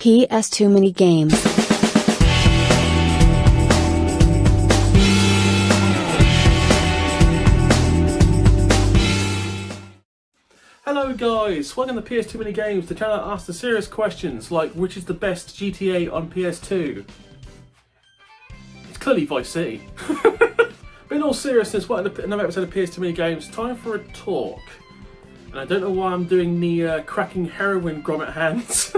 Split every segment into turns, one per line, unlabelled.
PS2 mini games.
Hello guys, welcome to PS2 Mini Games, the channel that asks the serious questions like which is the best GTA on PS2? It's clearly Vice City. But in all seriousness, welcome to another episode of PS2 Mini Games. Time for a talk. And I don't know why I'm doing the cracking heroin grommet hands.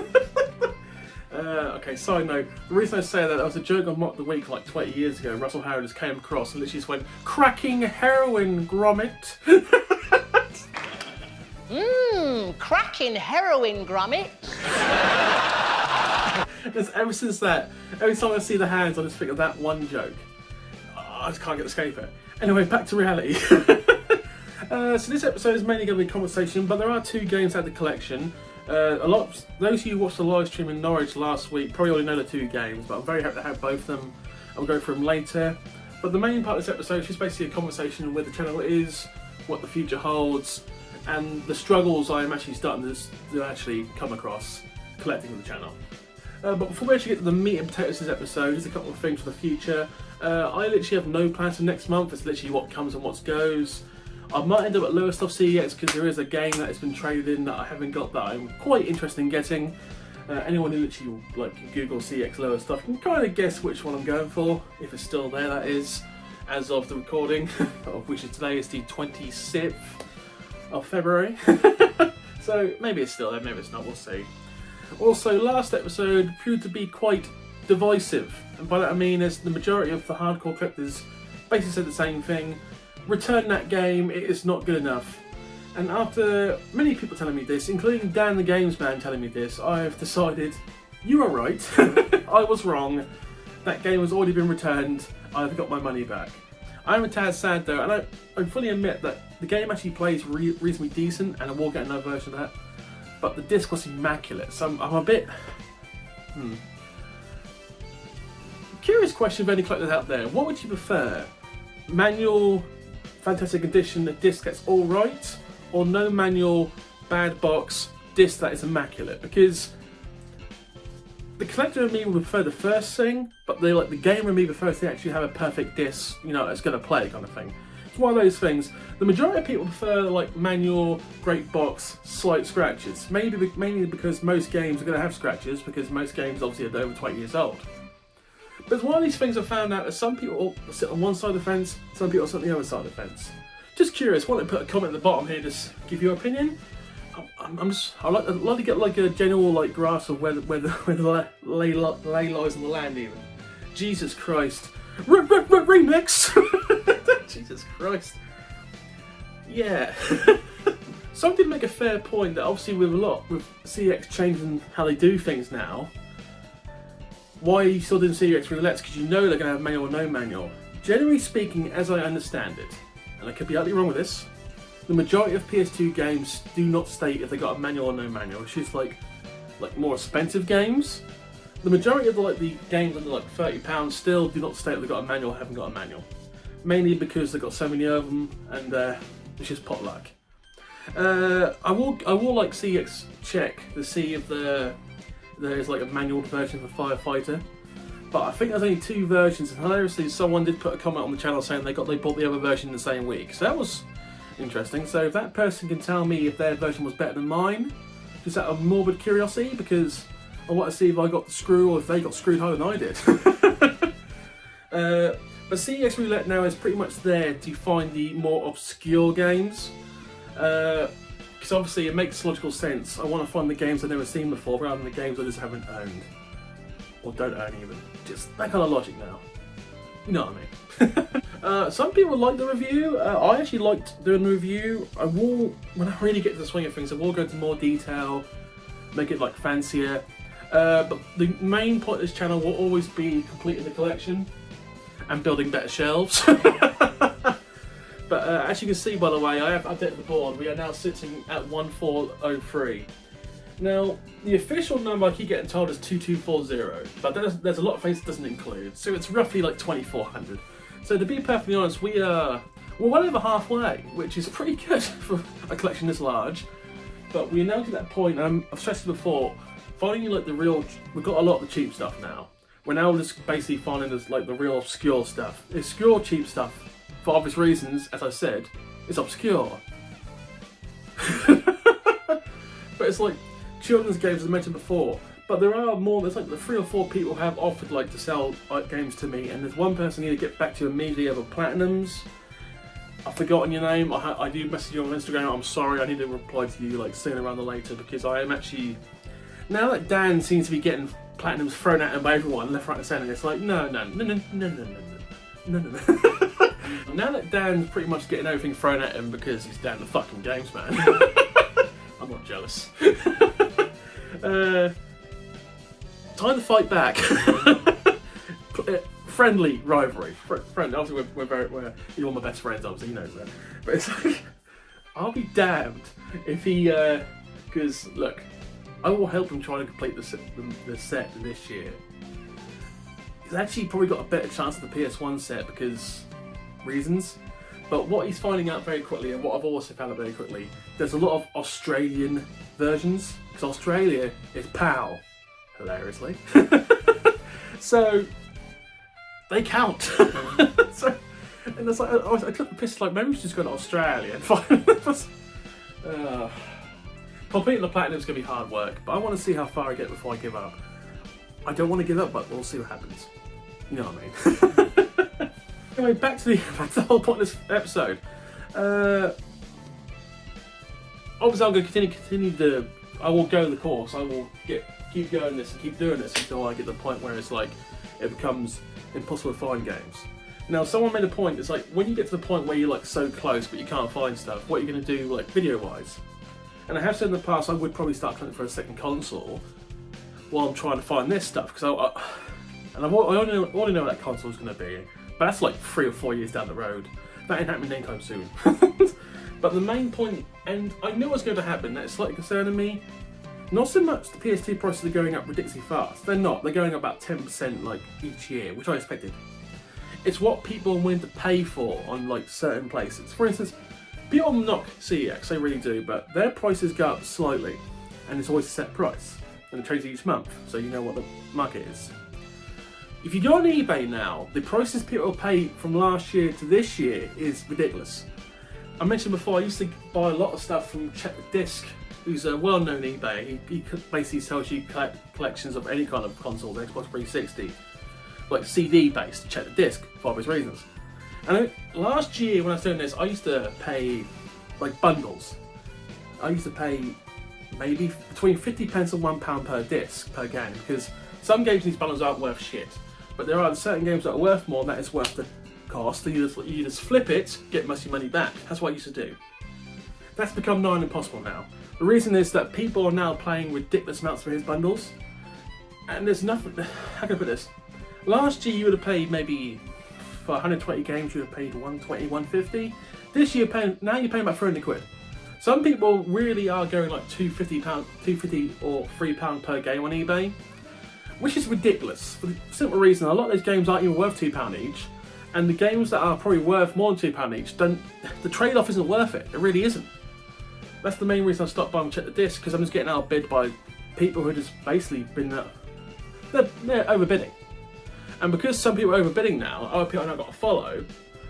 Okay, side note, the reason I say that was a joke on Mock the Week like 20 years ago. Russell Howard just came across and literally just went, cracking heroin grommet.
Cracking heroin grommet.
Ever since that, every time I see the hands, I just think of that one joke. I just can't escape it. Anyway, back to reality. So this episode is mainly going to be conversation, but there are two games out of the collection. Those who watched the live stream in Norwich last week probably already know the two games, but I'm very happy to have both of them. I'll go through them later. But the main part of this episode is just basically a conversation where the channel is, what the future holds, and the struggles I am actually starting to actually come across collecting the channel. But before we actually get to the meat and potatoes of this episode, just a couple of things for the future. I literally have no plans for next month. It's literally what comes and what goes. I might end up at lower stuff CEX because there is a game that has been traded in that I haven't got that I'm quite interested in getting. Anyone who literally can Google CEX lower stuff can kind of guess which one I'm going for, if it's still there that is, as of the recording, of which is today is the 26th of February. So maybe it's still there, maybe it's not, we'll see. Also, last episode proved to be quite divisive, and by that I mean as the majority of the hardcore collectors basically said the same thing. Return that game, it is not good enough. And after many people telling me this, including Dan the Games Man telling me this, I have decided, you are right, I was wrong. That game has already been returned, I've got my money back. I'm a tad sad though, and I fully admit that the game actually plays reasonably decent, and I will get another version of that. But the disc was immaculate, so I'm a bit... Curious question for any collectors out there, what would you prefer? Manual, fantastic edition, a disc that's alright, or no manual, bad box, disc that is immaculate? Because the collector in me would prefer the first thing, but the gamer in me prefers to actually have a perfect disc, it's going to play kind of thing. It's one of those things. The majority of people prefer manual, great box, slight scratches. Mainly because most games are going to have scratches, because most games obviously are over 20 years old. But it's one of these things I've found out that some people sit on one side of the fence, some people sit on the other side of the fence. Just curious, why don't you put a comment at the bottom here, just give your opinion. I'd like to get a general grasp of where the lay lies on the land even. Jesus Christ. Remix! Jesus Christ. Yeah. Some did make a fair point that obviously with CEX changing how they do things now, why you still didn't see CEX roulettes? Because you know they're going to have manual or no manual. Generally speaking, as I understand it, and I could be utterly wrong with this, the majority of PS2 games do not state if they got a manual or no manual. It's just like more expensive games. The majority of the games under £30 still do not state if they got a manual or haven't got a manual. Mainly because they've got so many of them, and it's just potluck. I will CEX check to see if there's a manual version for Firefighter, but I think there's only two versions, and hilariously someone did put a comment on the channel saying they bought the other version the same week, so that was interesting. So if that person can tell me if their version was better than mine, just out of morbid curiosity, because I want to see if I got the screw or if they got screwed harder than I did. But CEX Roulette now is pretty much there to find the more obscure games. Because obviously it makes logical sense. I want to find the games I've never seen before rather than the games I just haven't owned. Or don't own even. Just that kind of logic now. You know what I mean. Some people like the review. I actually liked doing the review. When I really get to the swing of things, I will go into more detail, make it fancier. But the main point of this channel will always be completing the collection and building better shelves. But as you can see, by the way, I have updated the board. We are now sitting at 1403. Now, the official number I keep getting told is 2240, but there's a lot of things it doesn't include, so it's roughly 2400. So to be perfectly honest, we're well over halfway, which is pretty good for a collection this large. But we're now to that point, and I've stressed it before, finding like the real. We've got a lot of the cheap stuff now. We're now just basically finding this like the real obscure stuff. Obscure cheap stuff, for obvious reasons, as I said, is obscure. But it's like children's games, as I mentioned before. But there are more. There's like the 3 or 4 people have offered like to sell games to me, and there's one person I need to get back to immediately over Platinums. I've forgotten your name. I do message you on Instagram. I'm sorry. I need to reply to you like sooner rather than later because I am actually. Now that Dan seems to be getting Platinums thrown at him by everyone left, right, and centre, it's like no. Now that Dan's pretty much getting everything thrown at him because he's Dan the fucking games man. I'm not jealous. Time to fight back. Friendly rivalry. Friend. Obviously, we're you're my best friends. Obviously, he knows that. But it's like, I'll be damned if he. Because look, I will help him try to complete the set this year. He's actually probably got a better chance of the PS1 set because reasons. But what he's finding out very quickly, and what I've also found out very quickly, there's a lot of Australian versions because Australia is PAL, hilariously. So they count. So, and it's like I took the piss like maybe we should just go to Australia and find. Completing the Platinum is going to be hard work, but I want to see how far I get before I give up. I don't want to give up, but we'll see what happens. You know what I mean? Anyway, back to the whole point of this episode. Obviously, I'm going to continue the. I will go the course. I will keep going this and keep doing this until I get to the point where it's like it becomes impossible to find games. Now, someone made a point. It's like when you get to the point where you're like so close but you can't find stuff. What are you going to do, like video-wise? And I have said in the past I would probably start looking for a second console while I'm trying to find this stuff because I already know what that console is going to be, but that's like 3 or 4 years down the road. That ain't happening anytime soon. But the main point, and I knew it was going to happen, that's slightly concerning me. Not so much the PS2 prices are going up ridiculously fast. They're not. They're going up about 10% like each year, which I expected. It's what people are willing to pay for on like certain places. For instance, people knock CEX, they really do, but their prices go up slightly, and it's always a set price, and it changes each month, so you know what the market is. If you go on eBay now, the prices people pay from last year to this year is ridiculous. I mentioned before, I used to buy a lot of stuff from Check the Disc, who's a well-known eBay. He basically sells you collections of any kind of console, the Xbox 360, like CD-based, Check the Disc, for obvious reasons. And last year when I was doing this, I used to pay like bundles. I used to pay maybe between 50p and £1 per disc per game because some games in these bundles aren't worth shit, but there are certain games that are worth more and that is worth the cost. So you just flip it, get most of your money back. That's what I used to do. That's become nigh on impossible now. The reason is that people are now paying ridiculous amounts for his bundles, and there's nothing. How can I put this? Last year you would have paid maybe. For 120 games you have paid 120, 150. This year now you're paying about 300 quid. Some people really are going like £250 or £3 per game on eBay, which is ridiculous for the simple reason a lot of those games aren't even worth £2 each, and the games that are probably worth more than £2 each the trade-off isn't worth it. It really isn't. That's the main reason I stopped buying Check the Disc, because I'm just getting outbid by people who just basically been they're overbidding. And because some people are overbidding now, other people have now got to follow.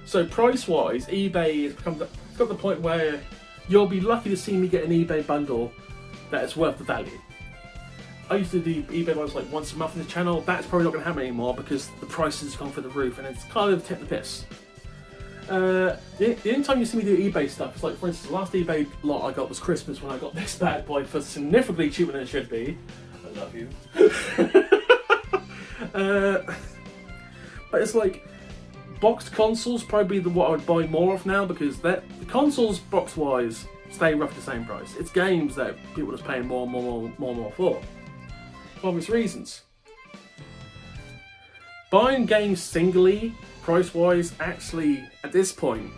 So price-wise, eBay has got to the point where you'll be lucky to see me get an eBay bundle that is worth the value. I used to do eBay ones like once a month on the channel. That's probably not going to happen anymore because the prices have gone through the roof and it's kind of taking the piss. The only time you see me do eBay stuff is like, for instance, the last eBay lot I got was Christmas when I got this bad boy for significantly cheaper than it should be. I love you. But it's like boxed consoles probably what I would buy more of now because the consoles box wise stay roughly the same price. It's games that people are just paying more and more for obvious reasons. Buying games singly, price wise, actually at this point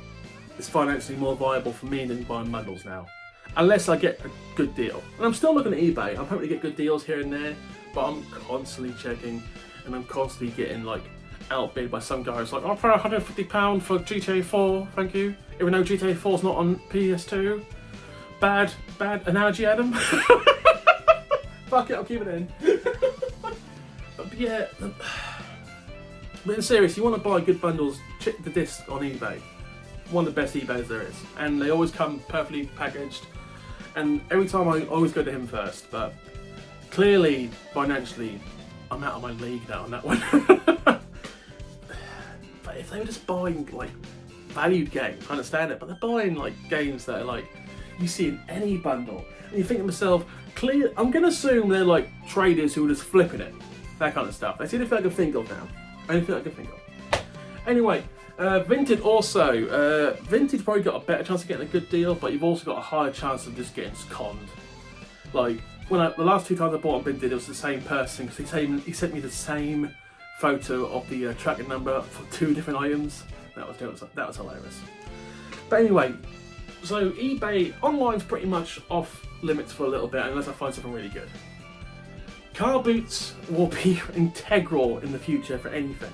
is financially more viable for me than buying bundles now. Unless I get a good deal. And I'm still looking at eBay. I'm hoping to get good deals here and there, but I'm constantly checking and I'm constantly getting like outbid by some guy who's like, I'll pay £150 for GTA 4, thank you. Even though GTA 4's not on PS2. Bad analogy, Adam. Fuck it, I'll keep it in. But yeah, but in serious, you want to buy good bundles, check the disc on eBay. One of the best eBays there is. And they always come perfectly packaged. And every time I always go to him first, but clearly, financially, I'm out of my league now on that one. But if they were just buying, like, valued games, I understand it, but they're buying, like, games that are, like, you see in any bundle. And you think to myself, I'm going to assume they're, like, traders who are just flipping it. That kind of stuff. That's the only thing I can think of now. Anything I can think of. Anyway, Vinted also. Vinted probably got a better chance of getting a good deal, but you've also got a higher chance of just getting conned. Like, the last 2 times I bought on Vinted, it was the same person, because he sent me the same photo of the tracking number for 2 different items. That was hilarious. But anyway, so eBay online's pretty much off limits for a little bit unless I find something really good. Car boots will be integral in the future for anything.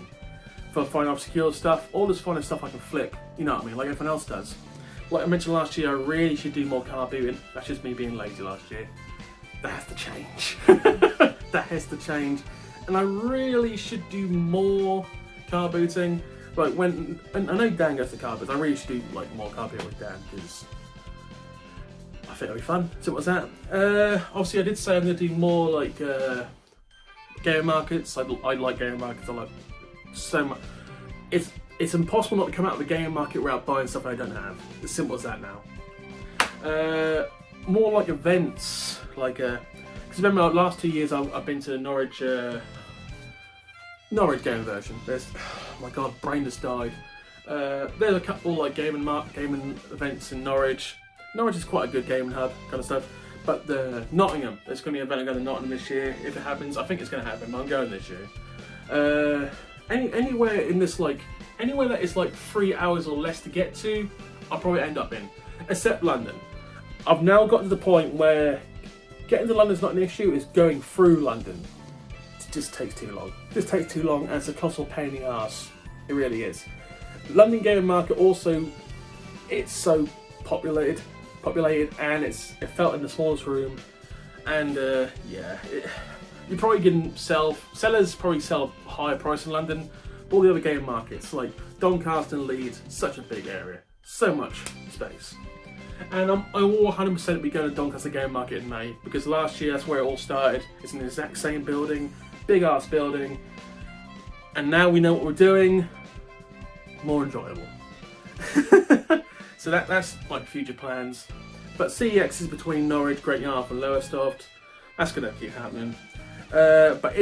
For finding obscure stuff, all this finding stuff I can flip, you know what I mean, like everyone else does. Like I mentioned last year, I really should do more car booting. That's just me being lazy last year. That has to change. That has to change. And I really should do more car booting. Like and I know Dan goes to car boots, I really should do like more car booting with Dan, because I think it'll be fun. So what's that? Obviously I did say I'm going to do more like game markets. I like game markets, I like so much. It's impossible not to come out of the game market without buying stuff I don't have. As simple as that now. More like events, like because remember last 2 years I've been to Norwich game version. There's oh my god, brain just died. There's a couple like gaming events in Norwich. Norwich is quite a good gaming hub kind of stuff. But Nottingham, there's going to be an event going to Nottingham this year. If it happens, I think it's going to happen. But I'm going this year. Anywhere in this anywhere that is like 3 hours or less to get to, I'll probably end up in, except London. I've now got to the point where getting to London's not an issue, it's going through London. It just takes too long. It just takes too long and it's a colossal pain in the arse. It really is. London gaming market also, it's so populated and it felt in the smallest room. And yeah, you're probably getting sellers probably sell higher price in London, but all the other game markets like Doncaster and Leeds, such a big area, so much space. And I will 100% be going to Doncaster Game Market in May, because last year that's where it all started. It's in the exact same building, big ass building, and now we know what we're doing, more enjoyable. So that's like future plans. But CEX is between Norwich, Great Yarmouth and Lowestoft. That's gonna keep happening. But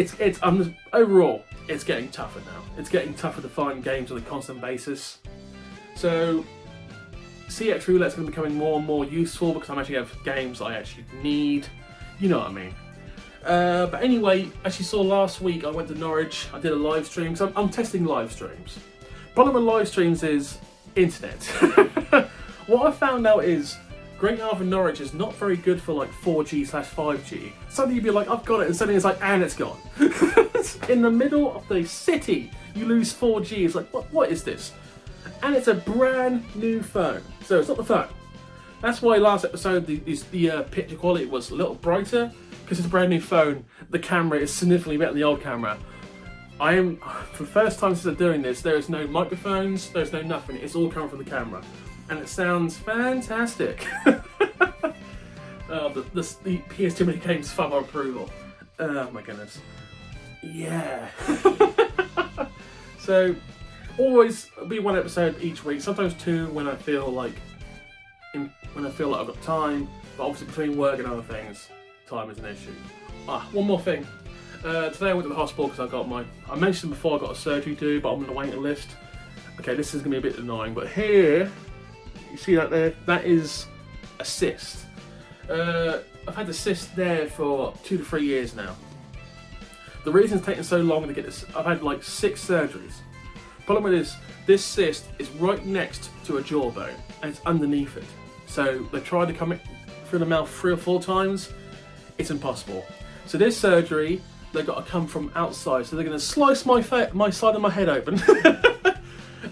overall, it's getting tougher now. It's getting tougher to find games on a constant basis. So CX Roulette's going to be becoming more and more useful because I actually have games I actually need. You know what I mean. But anyway, as you saw last week, I went to Norwich. I did a live stream. So I'm testing live streams. Problem with live streams is internet. What I found out is Great Yarmouth and Norwich is not very good for like 4G/5G. Suddenly you'd be like, I've got it, and suddenly it's like, and it's gone. In the middle of the city, you lose 4G. It's like, what is this? And it's a brand new phone. So it's not the phone. That's why last episode the picture quality was a little brighter, because it's a brand new phone. The camera is significantly better than the old camera. For the first time since I'm doing this, there is no microphones, there's no nothing. It's all coming from the camera. And it sounds fantastic. The PS2 mini games father approval. Oh my goodness. Yeah. So always be one episode each week, sometimes 2 when I feel like I've got time, but obviously between work and other things, time is an issue. One more thing. Today I went to the hospital because I mentioned before I got a surgery to do, but I'm on the waiting list. Okay, this is going to be a bit annoying, but here, you see that there? That is a cyst. I've had the cyst there for 2 to 3 years now. The reason it's taken so long to get this, I've had like 6 surgeries. Problem with this cyst is right next to a jawbone and it's underneath it. So they tried to come in through the mouth 3 or 4 times. It's impossible. So this surgery, they've got to come from outside. So they're going to slice my side of my head open,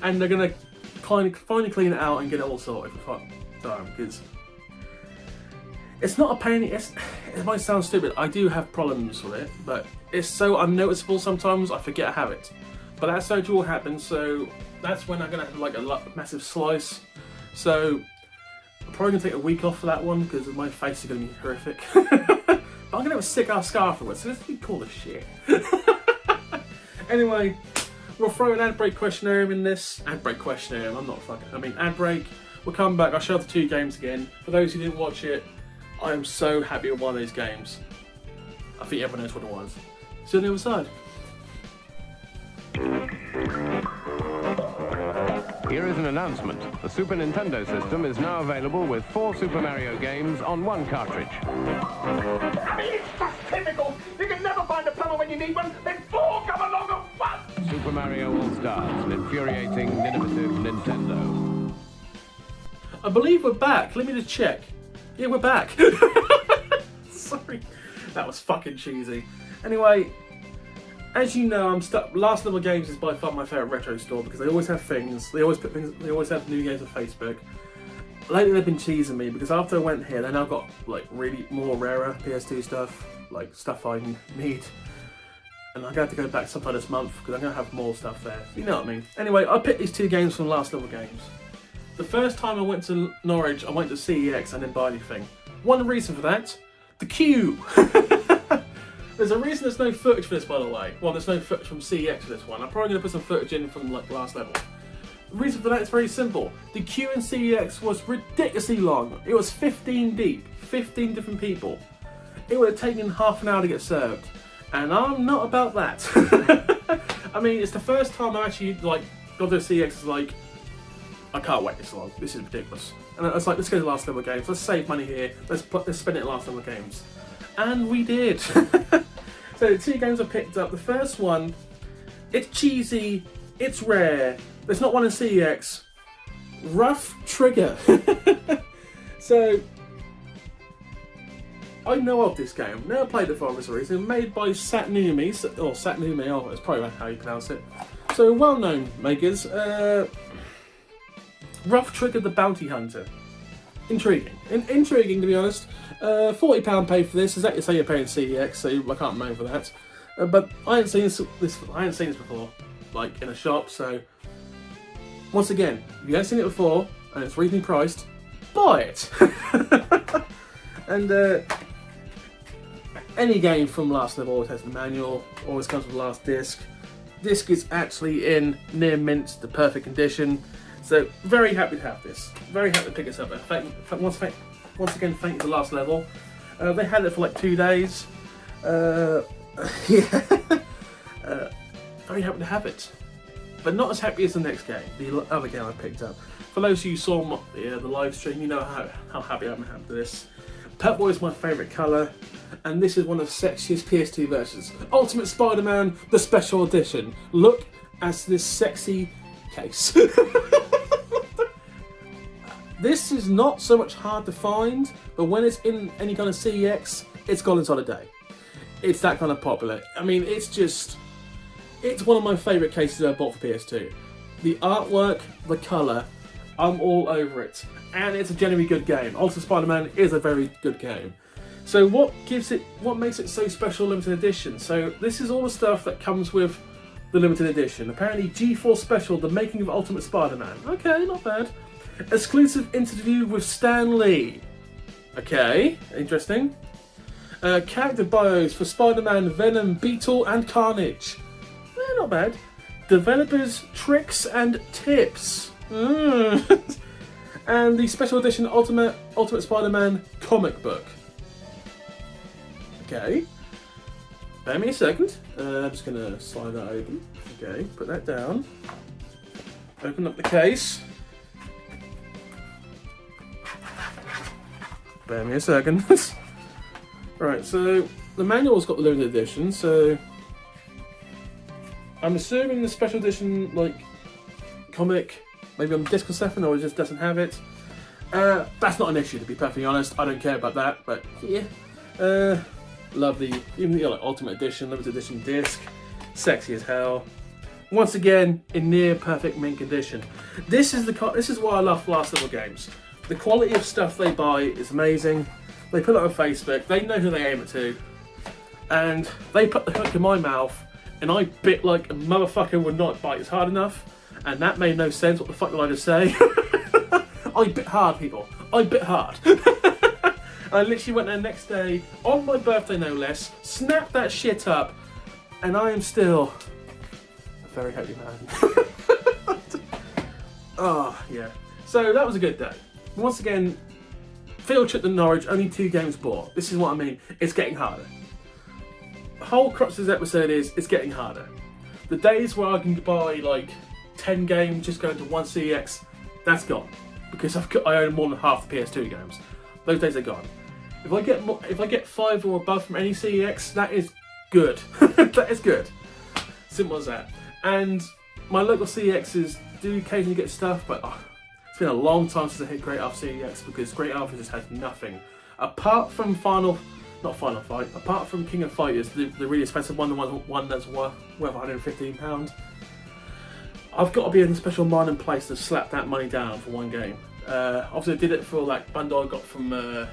and they're going to finally clean it out and get it all sorted. Because It's not a pain. It might sound stupid. I do have problems with it, but it's so unnoticeable sometimes. I forget I have it. But that surgery will happen, so that's when I'm gonna have like a massive slice. So I'm probably gonna take a week off for that one because my face is gonna be horrific. But I'm gonna have a sick ass scar afterwards, so let's be cool as shit. Anyway, we'll throw an ad break questionnaire in this. Ad break questionnaire. Ad break. We'll come back. I'll show the 2 games again. For those who didn't watch it, I am so happy with one of these games. I think everyone knows what it was. See you on the other side.
Here is an announcement. The Super Nintendo system is now available with 4 Super Mario games on 1 cartridge.
I mean, it's just typical. You can never find a plumber when you need one, then 4 come along at once.
Super Mario All-Stars, an infuriating, innovative Nintendo.
I believe we're back. Let me just check. Yeah, we're back. Sorry. That was fucking cheesy. Anyway, as you know, I'm stuck. Last Level Games is by far my favourite retro store because they always have things. They always have new games on Facebook. Lately they've been cheesing me because after I went here, they now got like really more rarer PS2 stuff, like stuff I need. And I'm going to have to go back sometime this month because I'm going to have more stuff there. You know what I mean? Anyway, I picked these 2 games from Last Level Games. The first time I went to Norwich, I went to CEX and didn't buy anything. One reason for that, the queue. There's a reason there's no footage for this, by the way. Well, there's no footage from CEX for this one. I'm probably going to put some footage in from like Last Level. The reason for that is very simple. The queue in CEX was ridiculously long. It was 15 deep, 15 different people. It would have taken half an hour to get served. And I'm not about that. I mean, it's the first time I actually like got to CEX like, I can't wait this long. This is ridiculous. And I was like, let's go to Last Level Games. Let's save money here. Let's spend it at Last Level Games. And we did. So the 2 games I picked up. The first one, it's cheesy. It's rare. There's not one in CEX. Rough Trigger. So I know of this game. Never played it for obvious reason. Made by Satnumi. Satnumi. Oh, that's probably how you pronounce it. So well-known makers. Rough Trigger the Bounty Hunter. Intriguing. Intriguing, to be honest. £40 pay for this. Exactly the same you're paying CEX, so I can't moan for that. But I hadn't seen this before, like in a shop. So once again, if you haven't seen it before and it's reasonably priced, buy it. And any game from Last Level always has the manual. Always comes with the last disc. Disc is actually in near mint, the perfect condition. So very happy to have this. Very happy to pick this up. Once again, thank you to Last Level. They had it for like 2 days. Yeah. Very happy to have it. But not as happy as the next game, the other game I picked up. For those of you who saw the live stream, you know how happy I'm with this. Purple is my favourite colour, and this is one of the sexiest PS2 versions. Ultimate Spider-Man, the Special Edition. Look at this sexy case. This is not so much hard to find, but when it's in any kind of CEX, it's gone inside a day. It's that kind of popular. I mean, it's one of my favourite cases I bought for PS2. The artwork, the colour, I'm all over it. And it's a genuinely good game. Ultimate Spider-Man is a very good game. So what makes it so special limited edition? So this is all the stuff that comes with the limited edition. Apparently G4 Special, the making of Ultimate Spider-Man. Okay, not bad. Exclusive interview with Stan Lee. Okay, interesting. Character bios for Spider-Man, Venom, Beetle and Carnage. Not bad. Developers, tricks and tips. And the special edition Ultimate Spider-Man comic book. Okay. Bear me a second. I'm just going to slide that open. Okay, put that down. Open up the case. Bear me a second. Right, so the manual's got the limited edition, so I'm assuming the special edition, like, comic, maybe on disc or something, or it just doesn't have it. That's not an issue, to be perfectly honest. I don't care about that, but yeah. Love even the like, Ultimate Edition, limited edition disc. Sexy as hell. Once again, in near perfect mint condition. This is why I love Last Level Games. The quality of stuff they buy is amazing. They put it on Facebook. They know who they aim it to, and they put the hook in my mouth, and I bit like a motherfucker would not bite as hard enough, and that made no sense. What the fuck did I just say? I bit hard, people. I bit hard. I literally went there the next day, on my birthday no less, snapped that shit up, and I am still a very happy man. Oh, yeah. So that was a good day. Once again, field trip to Norwich, only 2 games bought. This is what I mean. It's getting harder. The whole crux of this episode is, it's getting harder. The days where I can buy like 10 games just going to one CEX, that's gone. Because I own more than half the PS2 games. Those days are gone. If I get 5 or above from any CEX, that is good. That is good. Simple as that. And my local CEXs do occasionally get stuff, but it's been a long time since I hit Great Alpha CEX because Great Alpha just has nothing. Apart from apart from King of Fighters, the really expensive one, the one that's worth £115. I've got to be in a special mining place to slap that money down for one game. Obviously I did it for that bundle I got from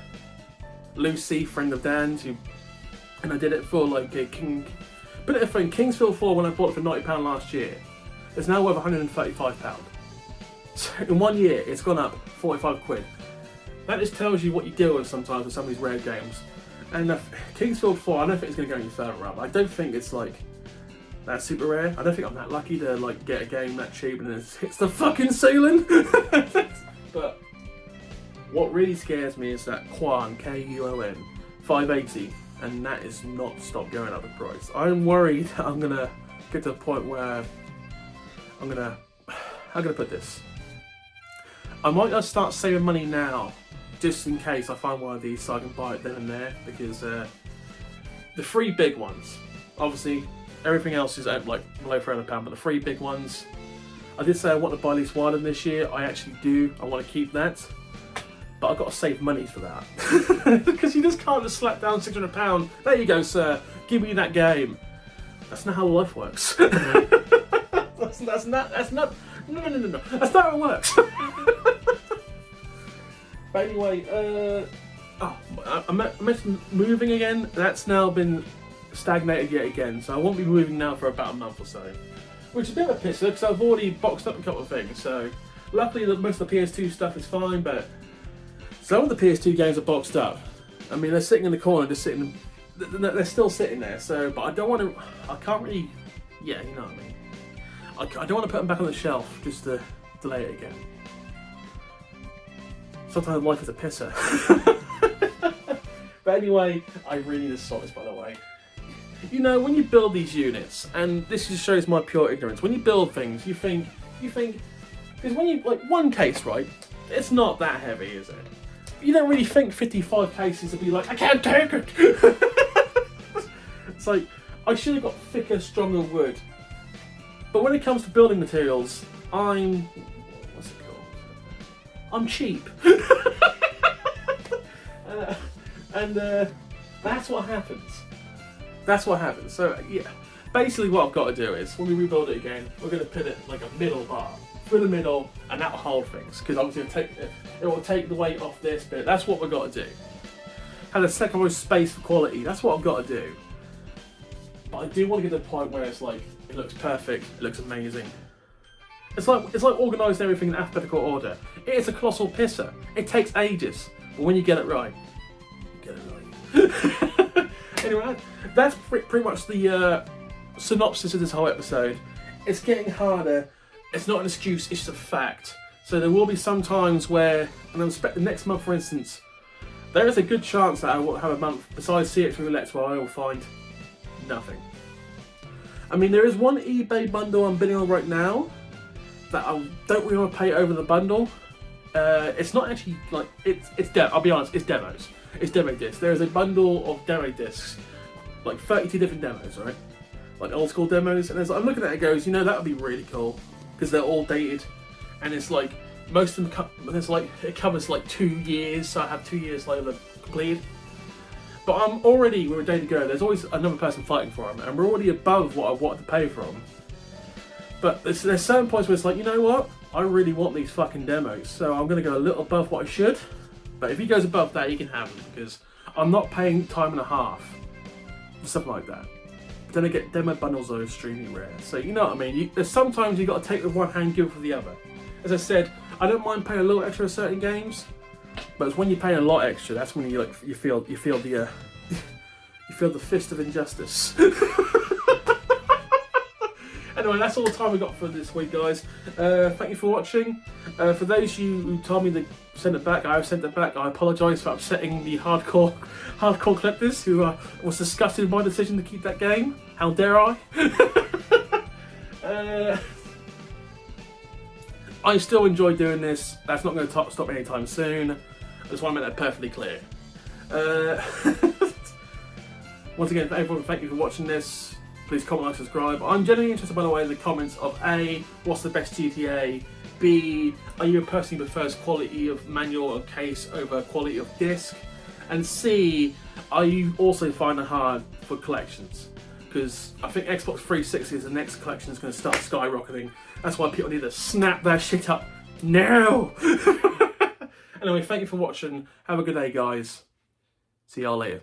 Lucy, friend of Dan's, and I did it for like a put it in Kingsfield 4 when I bought it for £90 last year. It's now worth £135. So in 1 year it's gone up 45 quid. That just tells you what you deal with sometimes with some of these rare games. And Kingsfield 4, I don't think it's going to go any further up. I don't think it's like that super rare. I don't think I'm that lucky to like get a game that cheap and then it hits the fucking ceiling. But what really scares me is that Kuon, Kuon, 580, and that is not stop going up in price. I'm worried that I'm gonna get to the point where how can I put this? I might just start saving money now, just in case I find one of these so I can buy it then and there, because the 3 big ones, obviously everything else is at like below £300, but the 3 big ones, I did say I want to buy at least one of them this year. I actually do. I want to keep that. But I've got to save money for that. Because you just can't just slap down £600. There you go, sir. Give me that game. That's not how life works. that's not. No. That's not how it works. But anyway, I mentioned moving again. That's now been stagnated yet again. So I won't be moving now for about a month or so. Which is a bit of a pisser because I've already boxed up a couple of things. So luckily most of the PS2 stuff is fine, but some of the PS2 games are boxed up. I mean, they're sitting in the corner, just sitting. They're still sitting there. So, but I don't want to. I can't really. Yeah, you know what I mean. I don't want to put them back on the shelf just to delay it again. Sometimes life is a pisser. But anyway, I really need to sort this, by the way. You know, when you build these units, and this just shows my pure ignorance. When you build things, you think, because when you like one case, right? It's not that heavy, is it? You don't really think 55 cases would be like, I can't take it. It's like, I should have got thicker, stronger wood. But when it comes to building materials, I'm cheap. And that's what happens. That's what happens. So yeah, basically what I've got to do is, when we rebuild it again, we're going to put it like a middle bar through the middle, and that'll hold things, because obviously it will take the weight off this bit. That's what we've got to do. Have a second row space for quality. That's what I've got to do. But I do want to get to the point where it's like, it looks perfect, it looks amazing. It's like organising everything in alphabetical order. It is a colossal pisser. It takes ages, but when you get it right, you get it right. Anyway, that's pretty much the synopsis of this whole episode. It's getting harder. It's not an excuse, it's just a fact. So there will be some times where, and I expect the next month, for instance, there is a good chance that I will have a month besides CX Roulette where I will find nothing. I mean, there is one eBay bundle I'm bidding on right now that I don't really want to pay over the bundle. It's not actually like I'll be honest, it's demos. It's demo discs. There is a bundle of demo discs, like 32 different demos, right? Like old school demos. And I'm looking at it, and goes, you know, that would be really cool because they're all dated, and it's like most of them. It covers like 2 years, so I have 2 years later completed. But I'm already, we're ready to go. There's always another person fighting for them, and we're already above what I wanted to pay for them. But there's certain points where it's like, you know what? I really want these fucking demos, so I'm going to go a little above what I should. But if he goes above that, he can have them, because I'm not paying time and a half for something like that. But then I get demo bundles that are extremely rare. So you know what I mean. There's sometimes you got to take with one hand, give with the other. As I said, I don't mind paying a little extra for certain games, but it's when you pay a lot extra that's when you feel the you feel the fist of injustice. Anyway, that's all the time we got for this week, guys. Thank you for watching. For those of you who told me to send it back, I have sent it back. I apologise for upsetting the hardcore collectors who was disgusted with my decision to keep that game. How dare I? I still enjoy doing this. That's not going to stop anytime soon. I just want to make that perfectly clear. Once again, everyone, thank you for watching this. Please comment, like, subscribe. I'm genuinely interested, by the way, in the comments of A, what's the best GTA? B, are you a person who prefers quality of manual or case over quality of disc? And C, are you also finding it hard for collections? Because I think Xbox 360 is the next collection is going to start skyrocketing. That's why people need to snap their shit up now. Anyway, thank you for watching. Have a good day, guys. See y'all later.